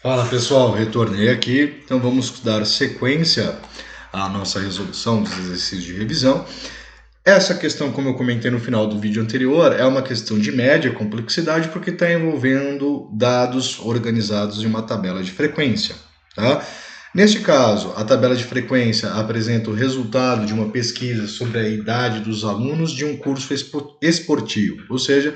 Fala pessoal, retornei aqui, então vamos dar sequência à nossa resolução dos exercícios de revisão. Essa questão, como eu comentei no final do vídeo anterior, é uma questão de média complexidade porque está envolvendo dados organizados em uma tabela de frequência, tá? Neste caso, a tabela de frequência apresenta o resultado de uma pesquisa sobre a idade dos alunos de um curso esportivo, ou seja,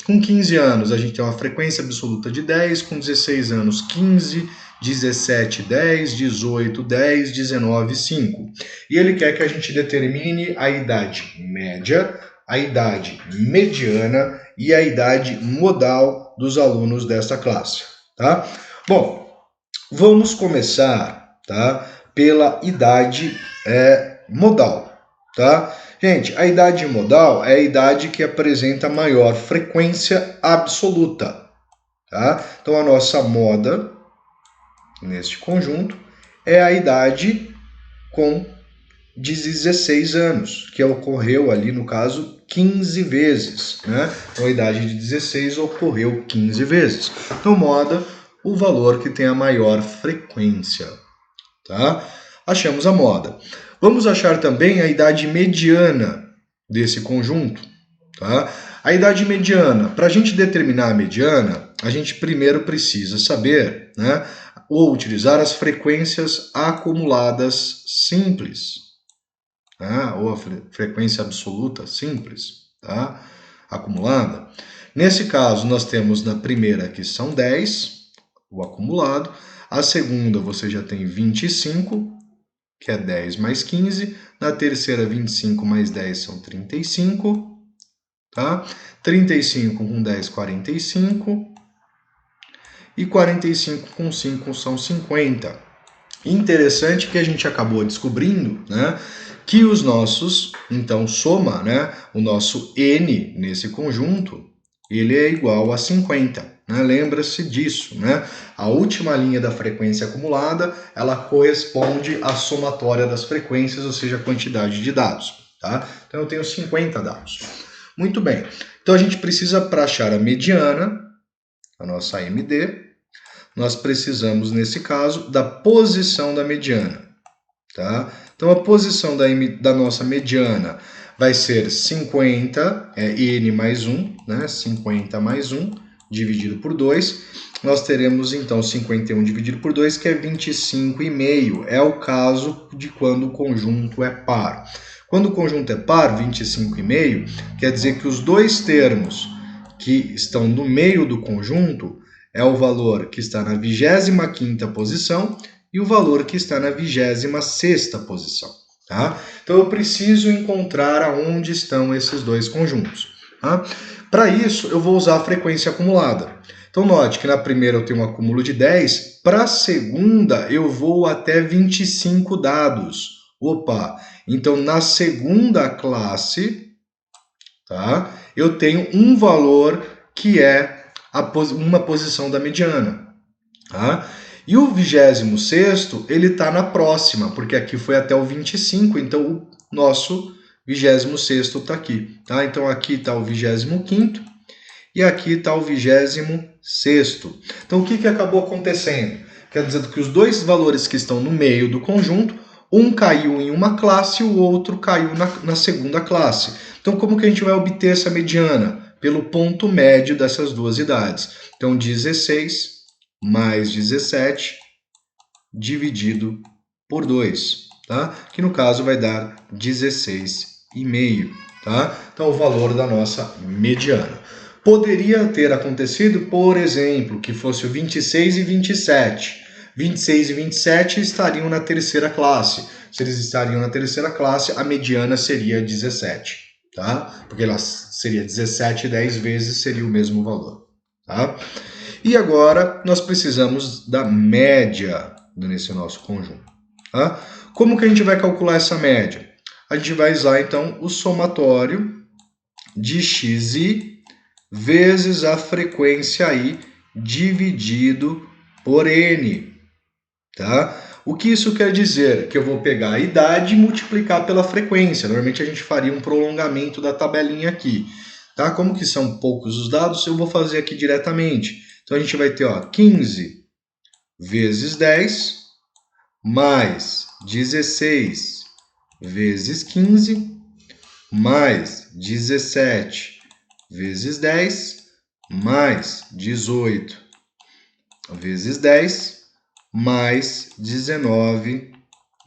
com 15 anos a gente tem uma frequência absoluta de 10, com 16 anos 15, 17, 10, 18, 10, 19, 5. E ele quer que a gente determine a idade média, a idade mediana e a idade modal dos alunos desta classe, tá? Bom, vamos começar, tá, pela idade modal, tá? Gente, a idade modal é a idade que apresenta maior frequência absoluta, tá? Então a nossa moda neste conjunto é a idade com 16 anos, que ocorreu ali no caso 15 vezes, né? Então a idade de 16 ocorreu 15 vezes. Então moda o valor que tem a maior frequência, tá? Achamos a moda. Vamos achar também a idade mediana desse conjunto, tá? A idade mediana, para a gente determinar a mediana, a gente primeiro precisa saber, né, ou utilizar as frequências acumuladas simples, tá? Ou a frequência absoluta simples, tá? Acumulada. Nesse caso, nós temos na primeira que são 10, o acumulado. A segunda você já tem 25, que é 10 mais 15. Na terceira, 25 mais 10 são 35. Tá? 35 com 10, 45. E 45 com 5 são 50. Interessante que a gente acabou descobrindo, né, que os nossos, então soma, né, o nosso n nesse conjunto, ele é igual a 50. Né? Lembra-se disso, né? A última linha da frequência acumulada, ela corresponde à somatória das frequências, ou seja, a quantidade de dados. Tá? Então eu tenho 50 dados. Muito bem. Então a gente precisa, para achar a mediana, a nossa MD, nós precisamos, nesse caso, da posição da mediana. Tá? Então a posição da nossa mediana vai ser 50, n mais 1, né? 50 mais 1, dividido por 2. Nós teremos então 51 dividido por 2, que é 25,5. É o caso de quando o conjunto é par. Quando o conjunto é par, 25,5, quer dizer que os dois termos que estão no meio do conjunto é o valor que está na 25ª posição e o valor que está na 26ª posição. Tá? Então eu preciso encontrar aonde estão esses dois conjuntos. Tá? Para isso, eu vou usar a frequência acumulada. Então note que na primeira eu tenho um acúmulo de 10, para a segunda eu vou até 25 dados. Opa, então na segunda classe, tá, eu tenho um valor que é uma posição da mediana. Tá? E o 26º, ele está na próxima, porque aqui foi até o 25, então o nosso 26º está aqui. Tá? Então aqui está o 25º e aqui está o 26º. Então o que acabou acontecendo? Quer dizer que os dois valores que estão no meio do conjunto, um caiu em uma classe e o outro caiu na segunda classe. Então como que a gente vai obter essa mediana? Pelo ponto médio dessas duas idades. Então 16 mais 17 dividido por 2, tá? Que no caso vai dar 16,5, tá? Então o valor da nossa mediana. Poderia ter acontecido, por exemplo, que fosse o 26 e 27. 26 e 27 estariam na terceira classe. Se eles estariam na terceira classe, a mediana seria 17, tá? Porque ela seria 17 e 10 vezes seria o mesmo valor, tá? E agora nós precisamos da média nesse nosso conjunto. Tá? Como que a gente vai calcular essa média? A gente vai usar então o somatório de xi vezes a frequência i dividido por n. Tá? O que isso quer dizer? Que eu vou pegar a idade e multiplicar pela frequência. Normalmente a gente faria um prolongamento da tabelinha aqui. Tá? Como que são poucos os dados, eu vou fazer aqui diretamente. Então a gente vai ter 15 vezes 10, mais 16 vezes 15, mais 17 vezes 10, mais 18 vezes 10, mais 19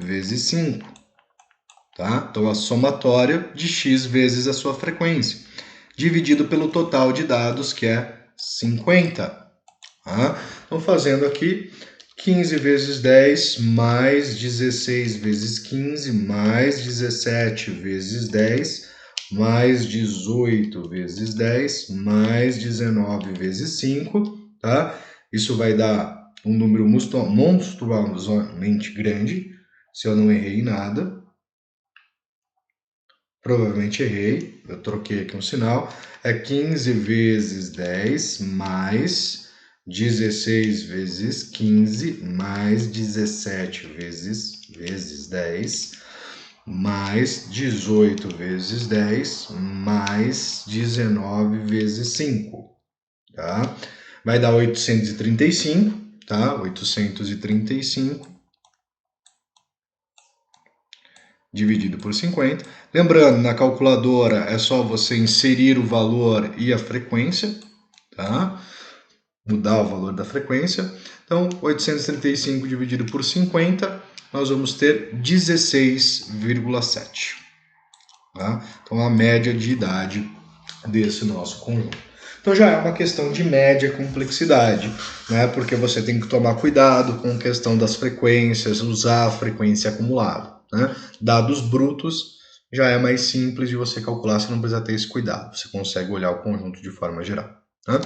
vezes 5. Tá? Então, a somatória de x vezes a sua frequência, dividido pelo total de dados, que é 50. Tá? Então, fazendo aqui, 15 vezes 10, mais 16 vezes 15, mais 17 vezes 10, mais 18 vezes 10, mais 19 vezes 5, tá? Isso vai dar um número monstruosamente grande, se eu não errei nada. Provavelmente errei, eu troquei aqui um sinal. É 15 vezes 10 mais 16 vezes 15 mais 17 vezes 10 mais 18 vezes 10 mais 19 vezes 5, tá? Vai dar 835, tá? 835 dividido por 50. Lembrando, na calculadora é só você inserir o valor e a frequência, tá? Mudar o valor da frequência. Então, 835 dividido por 50, nós vamos ter 16,7. Tá? Então, a média de idade desse nosso conjunto. Então, já é uma questão de média complexidade, né? Porque você tem que tomar cuidado com a questão das frequências, usar a frequência acumulada. Né? Dados brutos já é mais simples de você calcular, você não precisa ter esse cuidado, você consegue olhar o conjunto de forma geral. Tá?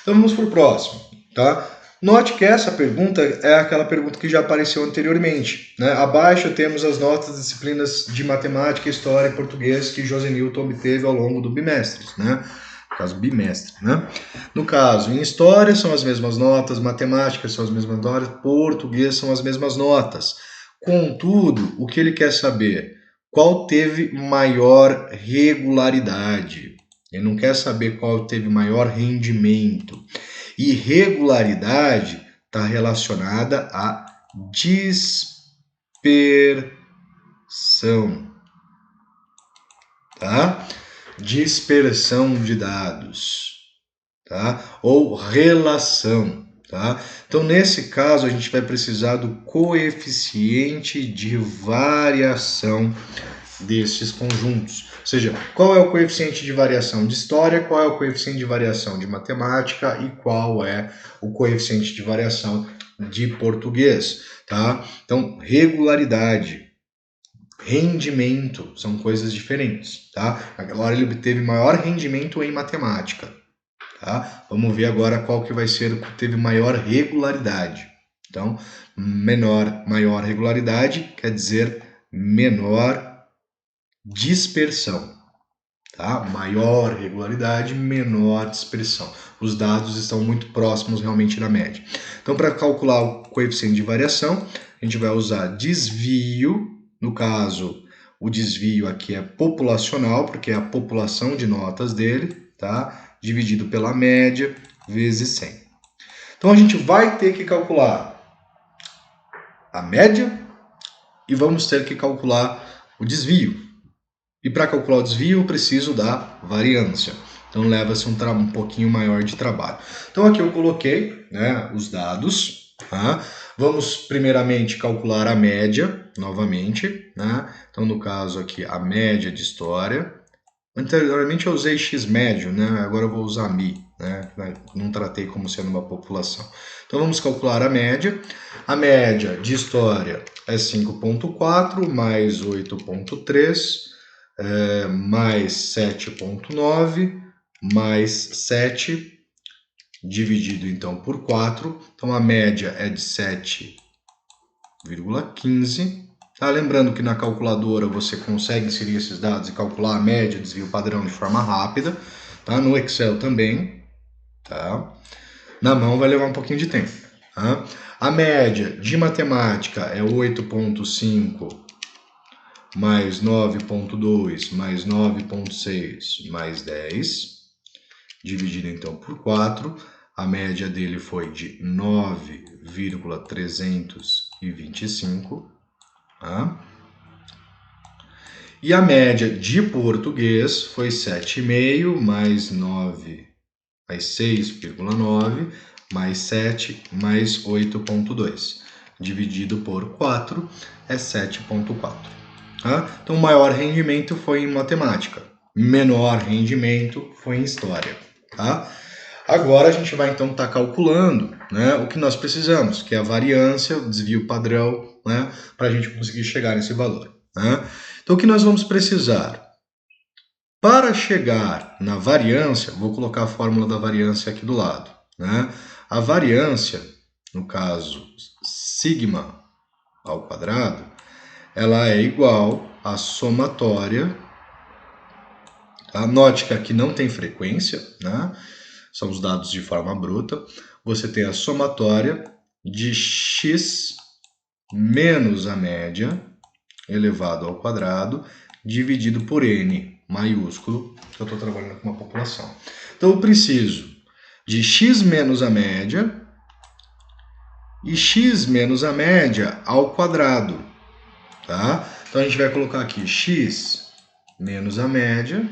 Então vamos para o próximo. Tá? Note que essa pergunta é aquela pergunta que já apareceu anteriormente. Né? Abaixo temos as notas das disciplinas de matemática, história e português que Josenilton obteve ao longo do bimestre. Né? No caso, bimestre. Né? No caso, em história são as mesmas notas, matemática são as mesmas notas, português são as mesmas notas. Contudo, o que ele quer saber? Qual teve maior regularidade? Ele não quer saber qual teve maior rendimento. E regularidade está relacionada à dispersão. Tá? Dispersão de dados. Tá? Ou relação. Tá? Então, nesse caso, a gente vai precisar do coeficiente de variação desses conjuntos. Ou seja, qual é o coeficiente de variação de história, qual é o coeficiente de variação de matemática e qual é o coeficiente de variação de português. Tá? Então, regularidade, rendimento são coisas diferentes. Tá? Agora ele obteve maior rendimento em matemática. Tá? Vamos ver agora qual que vai ser o que teve maior regularidade. Então, maior regularidade quer dizer menor dispersão. Tá? Maior regularidade, menor dispersão. Os dados estão muito próximos realmente da média. Então, para calcular o coeficiente de variação, a gente vai usar desvio. No caso, o desvio aqui é populacional, porque é a população de notas dele, tá? Dividido pela média, vezes 100. Então, a gente vai ter que calcular a média e vamos ter que calcular o desvio. E para calcular o desvio, eu preciso da variância. Então, leva-se um pouquinho maior de trabalho. Então, aqui eu coloquei, né, os dados. Tá? Vamos, primeiramente, calcular a média, novamente. Né? Então, no caso aqui, a média de história. Anteriormente eu usei x-médio, né? Agora eu vou usar mi, né? Não tratei como sendo uma população. Então vamos calcular a média. A média de história é 5,4 mais 8,3 mais 7,9 mais 7 dividido então por 4. Então a média é de 7,15. Tá? Lembrando que na calculadora você consegue inserir esses dados e calcular a média, desvio padrão de forma rápida. Tá? No Excel também. Tá? Na mão vai levar um pouquinho de tempo. Tá? A média de matemática é 8,5 mais 9,2 mais 9,6 mais 10, dividido então por 4. a média dele foi de 9,325, tá? E a média de português foi 7,5 mais 9, mais 6,9, mais 7, mais 8,2. Dividido por 4 é 7,4. Tá? Então, o maior rendimento foi em matemática. Menor rendimento foi em história. Tá? Agora a gente vai então estar calculando, né, o que nós precisamos, que é a variância, o desvio padrão, né, para a gente conseguir chegar nesse valor. Né? Então, o que nós vamos precisar? Para chegar na variância, vou colocar a fórmula da variância aqui do lado. Né? A variância, no caso, sigma ao quadrado, ela é igual à somatória. Tá? Note que aqui não tem frequência, né? São os dados de forma bruta. Você tem a somatória de x menos a média elevado ao quadrado dividido por n maiúsculo, que eu estou trabalhando com uma população. Então, eu preciso de x menos a média e x menos a média ao quadrado. Tá? Então, a gente vai colocar aqui x menos a média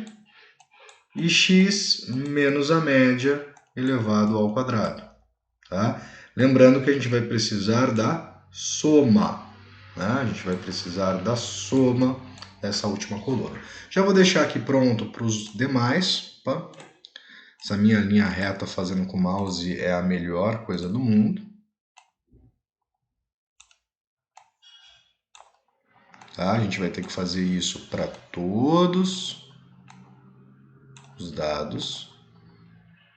e x menos a média elevado ao quadrado. Tá? Lembrando que a gente vai precisar da soma. Né? A gente vai precisar da soma dessa última coluna. Já vou deixar aqui pronto para os demais. Tá? Essa minha linha reta fazendo com o mouse é a melhor coisa do mundo. Tá? A gente vai ter que fazer isso para todos os dados.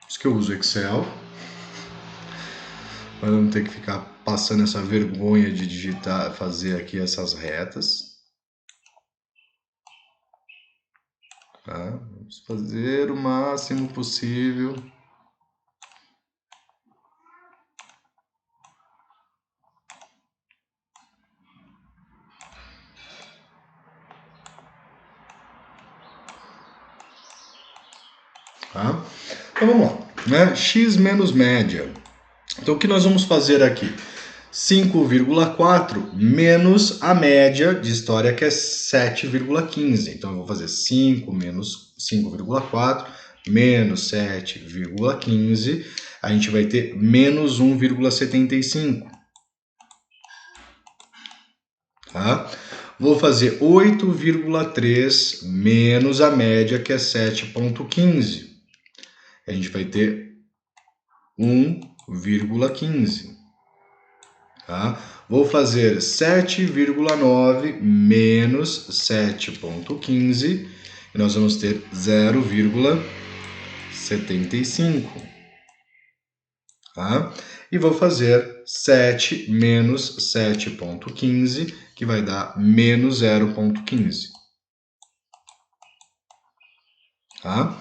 Por isso que eu uso Excel. Para não ter que ficar passando essa vergonha de digitar, fazer aqui essas retas. Tá? Vamos fazer o máximo possível. Tá? Então vamos lá. Né? X menos média. Então o que nós vamos fazer aqui? 5,4 menos a média de história, que é 7,15. Então eu vou fazer 5 menos 5,4 menos 7,15. A gente vai ter menos 1,75. Tá? Vou fazer 8,3 menos a média, que é 7,15. A gente vai ter 1,15. Tá? Vou fazer 7,9 menos 7,15 e nós vamos ter 0,75. Tá? E vou fazer 7 menos 7,15, que vai dar menos 0,15. Tá?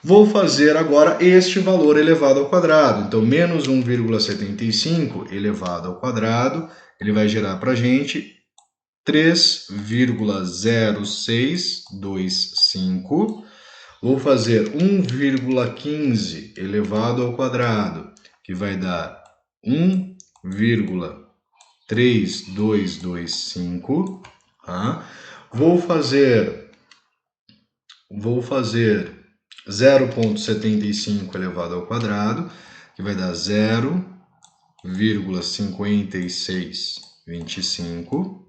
Vou fazer agora este valor elevado ao quadrado. Então, menos 1,75 elevado ao quadrado, ele vai gerar para a gente 3,0625. Vou fazer 1,15 elevado ao quadrado, que vai dar 1,3225. Tá? Vou fazer 0,75 elevado ao quadrado, que vai dar 0,5625.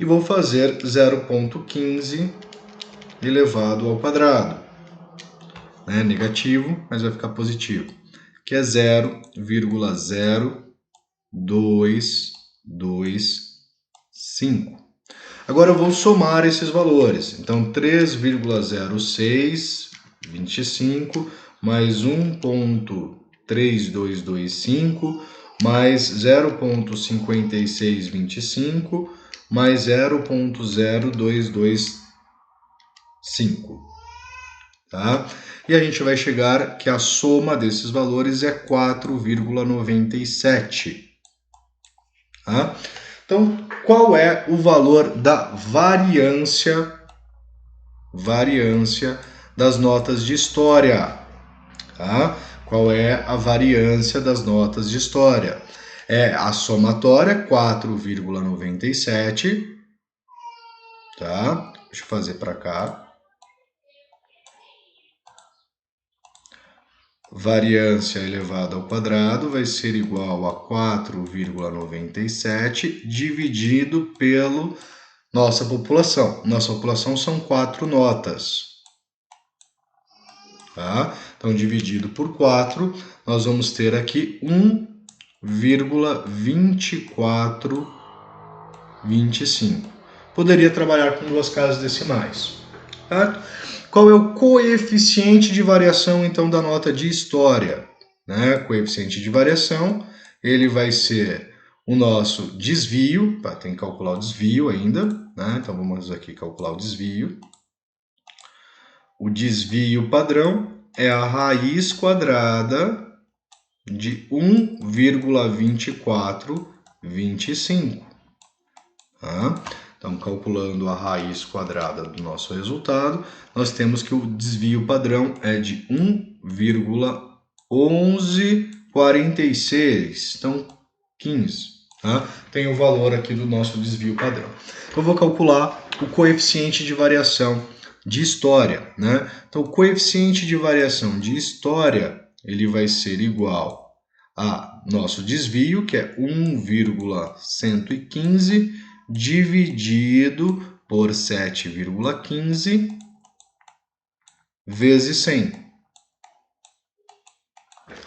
E vou fazer 0,15 elevado ao quadrado. Né? Negativo, mas vai ficar positivo, que é 0,0225. Agora eu vou somar esses valores. Então, 3,0625 mais 1,3225 mais 0,5625 mais 0,0225. Tá? E a gente vai chegar que a soma desses valores é 4,97. Tá? Então, qual é o valor da variância das notas de história? Tá? qual é a variância das notas de história. É a somatória 4,97, tá? Deixa eu fazer para cá. Variância elevada ao quadrado vai ser igual a 4,97 dividido pelo nossa população. Nossa população são 4 notas. Tá? Então, dividido por 4, nós vamos ter aqui 1,2425. Poderia trabalhar com duas casas decimais. Certo? Qual é o coeficiente de variação, então, da nota de história? Né? Coeficiente de variação, ele vai ser o nosso desvio, tem que calcular o desvio ainda, né? Então vamos aqui calcular o desvio. O desvio padrão é a raiz quadrada de 1,2425. Tá? Então, calculando a raiz quadrada do nosso resultado, nós temos que o desvio padrão é de 1,1146. Então, 15. Tá? Tem o valor aqui do nosso desvio padrão. Então, eu vou calcular o coeficiente de variação de história. Né? Então, o coeficiente de variação de história ele vai ser igual a nosso desvio, que é 1,115, dividido por 7,15 vezes 100.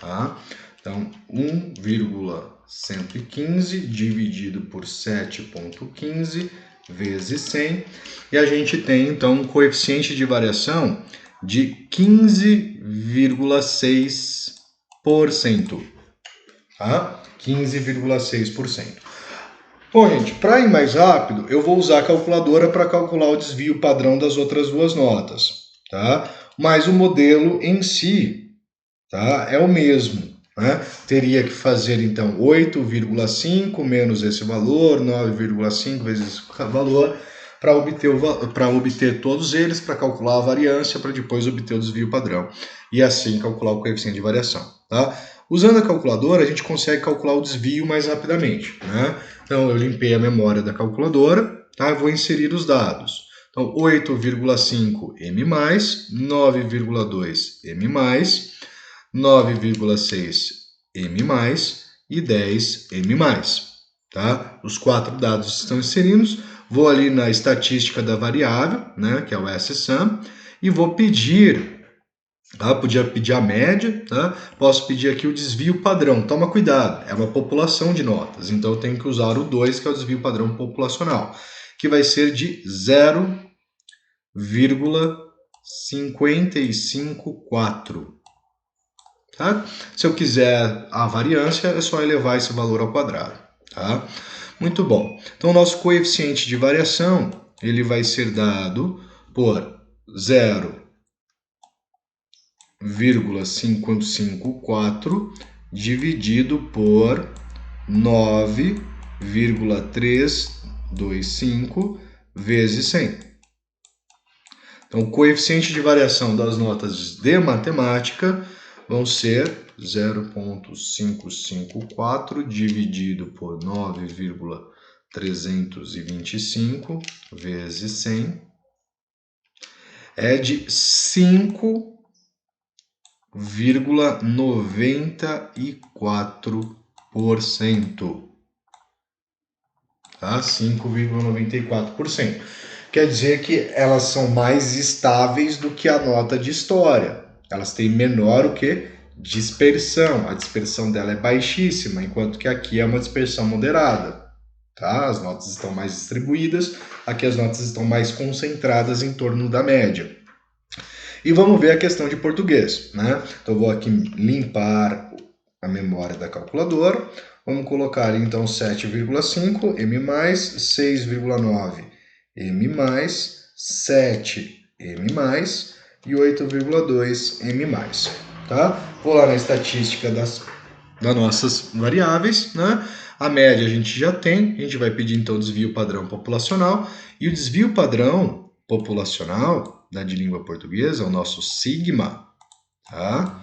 Tá? Então, 1,115 dividido por 7,15 vezes 100. E a gente tem, então, um coeficiente de variação de 15,6%. Tá? 15,6%. Bom, gente, para ir mais rápido, eu vou usar a calculadora para calcular o desvio padrão das outras duas notas, tá? Mas o modelo em si, tá, é o mesmo, né? Teria que fazer, então, 8,5 menos esse valor, 9,5 vezes esse valor, para obter todos eles, para calcular a variância, para depois obter o desvio padrão. E assim calcular o coeficiente de variação, tá? Usando a calculadora, a gente consegue calcular o desvio mais rapidamente, né? Então, eu limpei a memória da calculadora, tá? Eu vou inserir os dados. Então, 8,5 M+, 9,2 M+, 9,6 M+, e 10 M+. Tá? Os 4 dados estão inseridos. Vou ali na estatística da variável, né, que é o SSUM, e vou pedir... Podia pedir a média, tá? Posso pedir aqui o desvio padrão. Toma cuidado, é uma população de notas, então eu tenho que usar o 2, que é o desvio padrão populacional, que vai ser de 0,554. Tá? Se eu quiser a variância, é só elevar esse valor ao quadrado. Tá? Muito bom. Então, o nosso coeficiente de variação ele vai ser dado por 0,554 dividido por 9,325 vezes 100. Então, o coeficiente de variação das notas de matemática vão ser 0,554 dividido por 9,325 vezes 100 é de 5,94%. Tá? 5,94%. Quer dizer que elas são mais estáveis do que a nota de história. Elas têm menor o que? Dispersão. A dispersão dela é baixíssima, enquanto que aqui é uma dispersão moderada. Tá? As notas estão mais distribuídas, aqui as notas estão mais concentradas em torno da média. E vamos ver a questão de português, né? Então eu vou aqui limpar a memória da calculadora. Vamos colocar ali então 7,5 M+, 6,9 M+, 7 M+, e 8,2 M+. Tá? Vou lá na estatística das nossas variáveis, né? A média a gente já tem, a gente vai pedir então o desvio padrão populacional, e o desvio padrão populacional de língua portuguesa, o nosso sigma, tá?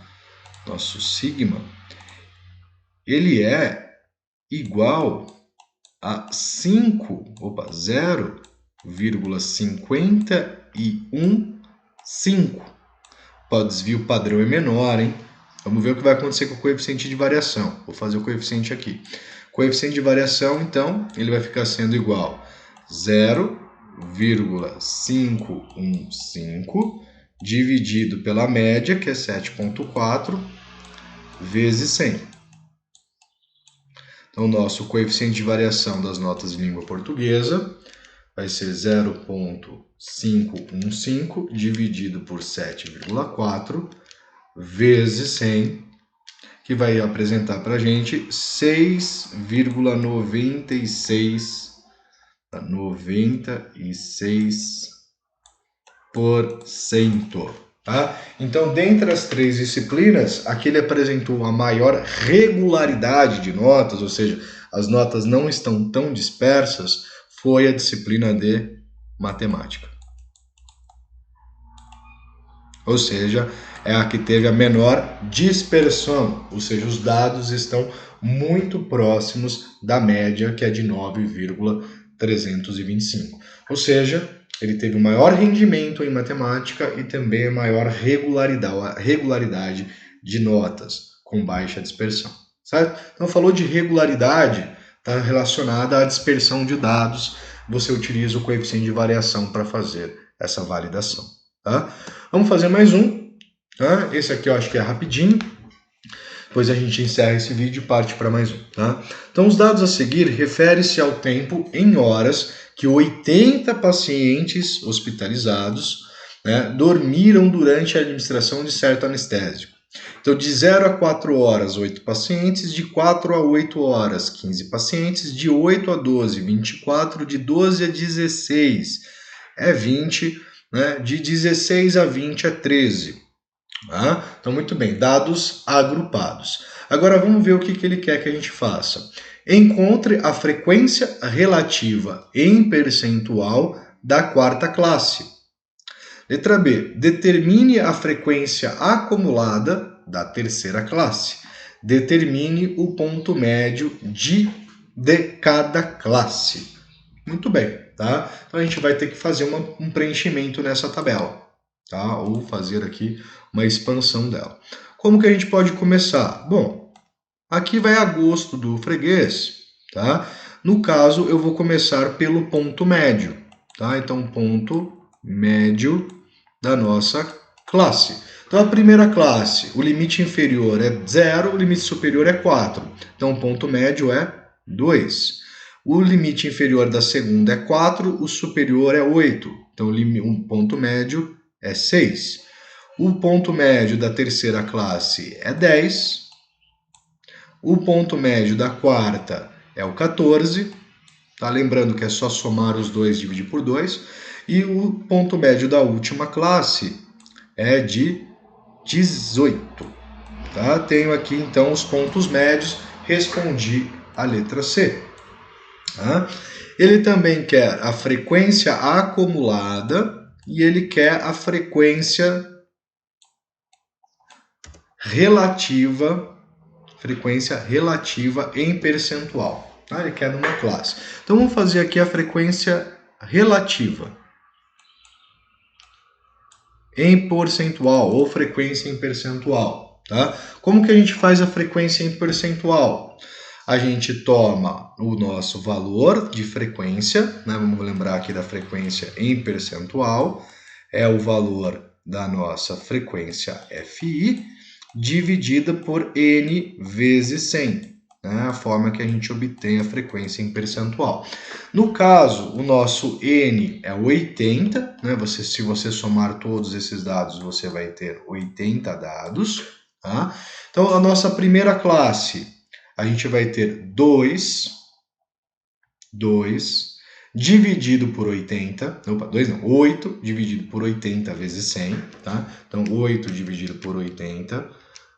nosso sigma, ele é igual a 0,515. O desvio padrão é menor, hein? Vamos ver o que vai acontecer com o coeficiente de variação. Vou fazer o coeficiente aqui. O coeficiente de variação, então, ele vai ficar sendo igual a 0,515 dividido pela média, que é 7,4, vezes 100. Então, o nosso coeficiente de variação das notas de língua portuguesa vai ser 0,515 dividido por 7,4 vezes 100, que vai apresentar para a gente 6,96%. Tá? Então, dentre as 3 disciplinas, aqui ele apresentou a maior regularidade de notas, ou seja, as notas não estão tão dispersas, foi a disciplina de matemática. Ou seja, é a que teve a menor dispersão, ou seja, os dados estão muito próximos da média, que é de 9,325. Ou seja, ele teve o maior rendimento em matemática e também a maior regularidade de notas, com baixa dispersão, certo? Então, falou de regularidade, está relacionada à dispersão de dados, você utiliza o coeficiente de variação para fazer essa validação, tá? Vamos fazer mais um, tá? Esse aqui eu acho que é rapidinho, depois a gente encerra esse vídeo e parte para mais um, tá? Então, os dados a seguir referem-se ao tempo em horas que 80 pacientes hospitalizados, né, dormiram durante a administração de certo anestésico. Então, de 0 a 4 horas, 8 pacientes, de 4 a 8 horas, 15 pacientes, de 8 a 12, 24, de 12 a 16, é 20, né, de 16 a 20 é 13. Tá? Então, muito bem, dados agrupados. Agora, vamos ver o que ele quer que a gente faça. Encontre a frequência relativa em percentual da quarta classe. Letra B. Determine a frequência acumulada da terceira classe. Determine o ponto médio de cada classe. Muito bem, tá? Então a gente vai ter que fazer um preenchimento nessa tabela, tá? Ou fazer aqui uma expansão dela. Como que a gente pode começar? Bom, aqui vai a gosto do freguês, tá? No caso, eu vou começar pelo ponto médio, tá? Então, ponto médio da nossa classe. Então, a primeira classe, o limite inferior é 0, o limite superior é 4. Então, o ponto médio é 2. O limite inferior da segunda é 4, o superior é 8. Então, o ponto médio é 6. O ponto médio da terceira classe é 10. O ponto médio da quarta é o 14. Tá? Lembrando que é só somar os dois e dividir por 2. E o ponto médio da última classe é de 18. Tá? Tenho aqui, então, os pontos médios. Respondi a letra C. Tá? Ele também quer a frequência acumulada e ele quer a frequência relativa em percentual. Tá? Ele quer numa classe. Então, vamos fazer aqui a frequência relativa em percentual ou frequência em percentual. Tá? Como que a gente faz a frequência em percentual? A gente toma o nosso valor de frequência, né? Vamos lembrar aqui da frequência em percentual, é o valor da nossa frequência FI, dividida por N vezes 100, né? A forma que a gente obtém a frequência em percentual. No caso, o nosso N é 80, né? Se você somar todos esses dados, você vai ter 80 dados. Tá? Então, a nossa primeira classe, a gente vai ter 2 dividido por 80, 8 dividido por 80 vezes 100, tá? Então, 8 dividido por 80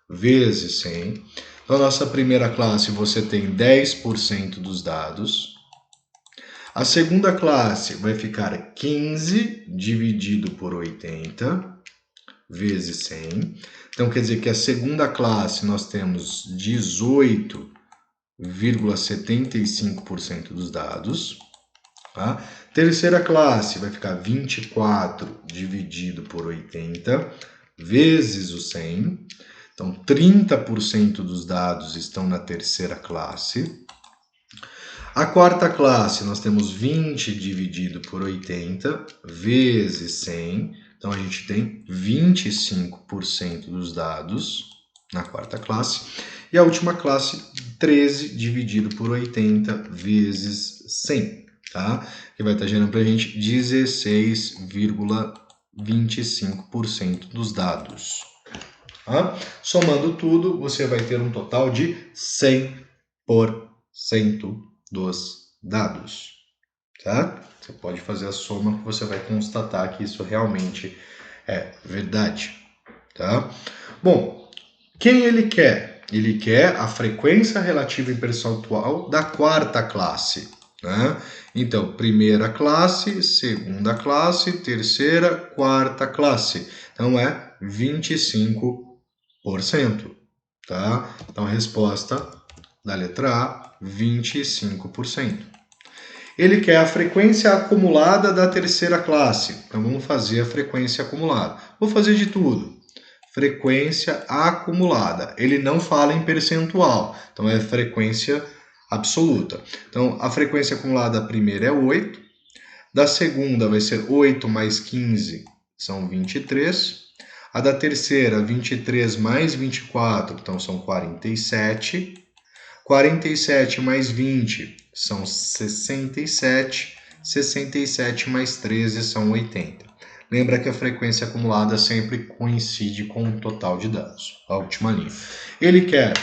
vezes 100. Então, a nossa primeira classe, você tem 10% dos dados. A segunda classe vai ficar 15 dividido por 80 vezes 100. Então quer dizer que a segunda classe nós temos 18,75% dos dados. Tá? Terceira classe vai ficar 24 dividido por 80 vezes o 100. Então 30% dos dados estão na terceira classe. A quarta classe nós temos 20 dividido por 80 vezes 100. Então a gente tem 25% dos dados na quarta classe. E a última classe, 13 dividido por 80 vezes 100. Tá? Que vai estar gerando para a gente 16,25% dos dados. Tá? Somando tudo, você vai ter um total de 100% dos dados. Tá? Você pode fazer a soma que você vai constatar que isso realmente é verdade. Tá? Bom, quem ele quer? Ele quer a frequência relativa em percentual da quarta classe. Né? Então, primeira classe, segunda classe, terceira, quarta classe. Então, é 25%. Tá? Então, a resposta da letra A, 25%. Ele quer a frequência acumulada da terceira classe. Então, vamos fazer a frequência acumulada. Vou fazer de tudo. Frequência acumulada. Ele não fala em percentual. Então, é frequência absoluta. Então, a frequência acumulada da primeira é 8. Da segunda vai ser 8 mais 15, são 23. A da terceira, 23 mais 24, então são 47. 47 mais 20 são 67. 67 mais 13 são 80. Lembra que a frequência acumulada sempre coincide com o total de dados, a última linha. Ele quer,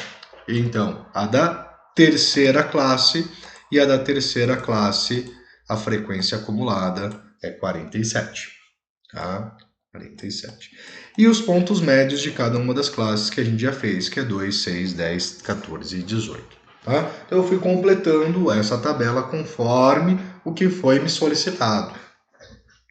então, a da terceira classe, e a da terceira classe, a frequência acumulada é 47. Tá? 47. E os pontos médios de cada uma das classes que a gente já fez, que é 2, 6, 10, 14 e 18. Tá? Então eu fui completando essa tabela conforme o que foi me solicitado.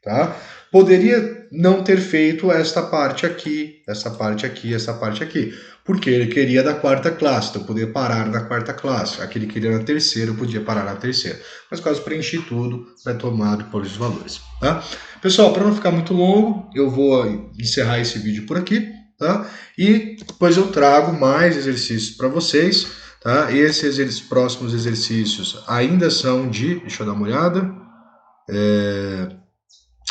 Tá? Poderia não ter feito esta parte aqui, essa parte aqui, essa parte aqui, porque ele queria da quarta classe, então eu podia parar na quarta classe. Aqui ele queria na terceira, eu podia parar na terceira. Mas caso preenchi tudo, vai tomar depois os valores. Tá? Pessoal, para não ficar muito longo, eu vou encerrar esse vídeo por aqui, tá? E depois eu trago mais exercícios para vocês, tá? Esses próximos exercícios ainda são deixa eu dar uma olhada,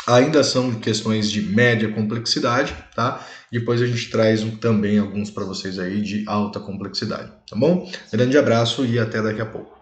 ainda são questões de média complexidade, tá? Depois a gente traz também alguns para vocês aí de alta complexidade, tá bom? Grande abraço e até daqui a pouco.